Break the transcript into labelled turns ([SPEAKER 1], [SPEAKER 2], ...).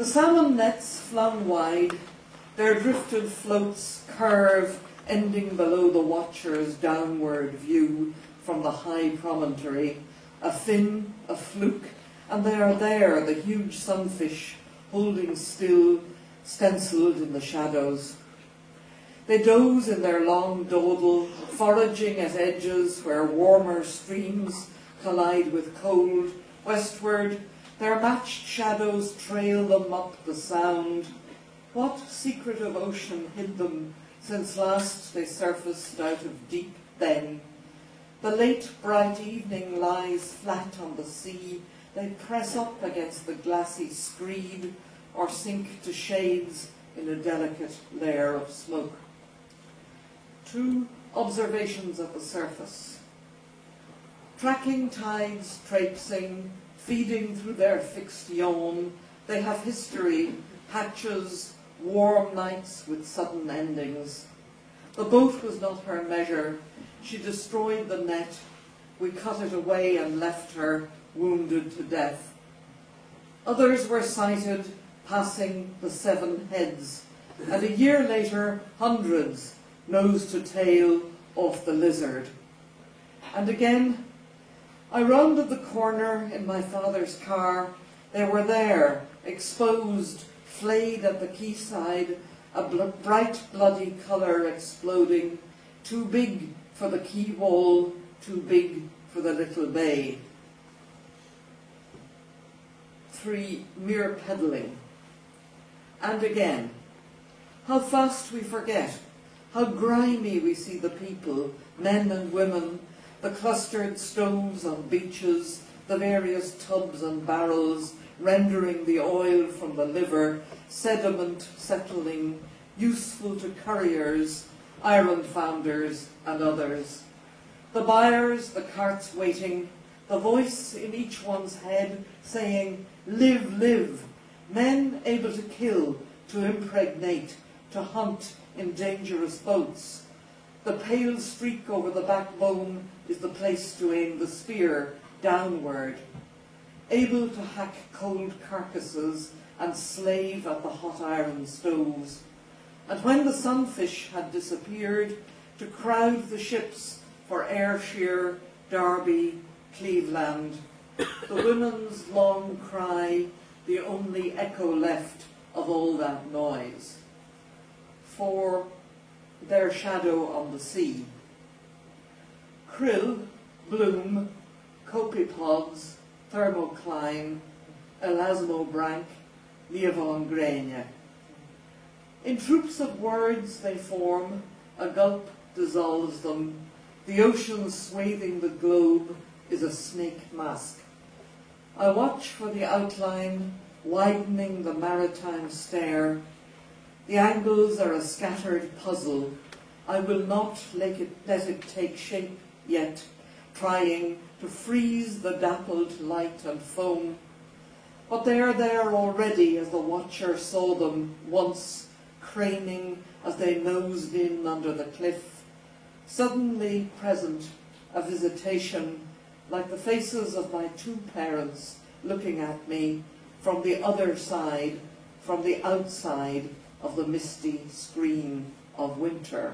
[SPEAKER 1] The salmon nets flung wide, their drifted floats curve, ending below the watcher's downward view from the high promontory, a fin, a fluke, and they are there, the huge sunfish, holding still, stencilled in the shadows. They doze in their long dawdle, foraging at edges where warmer streams collide with cold. Westward, their matched shadows trail them up the sound. What secret of ocean hid them since last they surfaced out of deep then? The late bright evening lies flat on the sea. They press up against the glassy screed or sink to shades in a delicate layer of smoke. 2 observations of the surface. Tracking tides traipsing, feeding through their fixed yawn, they have history, hatches, warm nights with sudden endings. The boat was not her measure. She destroyed the net. We cut it away and left her, wounded to death. Others were sighted passing the 7 heads, and a year later, hundreds, nose to tail, off the Lizard. And again, I rounded the corner in my father's car. They were there, exposed, flayed at the quayside, a bright bloody colour exploding, too big for the quay wall, too big for the little bay. 3, mere peddling. And again, how fast we forget, how grimy we see the people, men and women, the clustered stoves on beaches, the various tubs and barrels, rendering the oil from the liver, sediment settling, useful to curriers, iron founders and others. The buyers, the carts waiting, the voice in each one's head saying, live, live, men able to kill, to impregnate, to hunt in dangerous boats. The pale streak over the backbone is the place to aim the spear downward. Able to hack cold carcasses and slave at the hot iron stoves. And when the sunfish had disappeared, to crowd the ships for Ayrshire, Derby, Cleveland. The women's long cry, the only echo left of all that noise. 4, their shadow on the sea. Krill, bloom, copepods, thermocline, elasmobranch, liavan graine. In troops of words they form, a gulp dissolves them. The ocean swathing the globe is a snake mask. I watch for the outline, widening the maritime stare. The angles are a scattered puzzle. I will not let it take shape yet, trying to freeze the dappled light and foam. But they are there already as the watcher saw them once, craning as they nosed in under the cliff. Suddenly present, a visitation, like the faces of my 2 parents looking at me from the other side, from the outside of the misty screen of winter.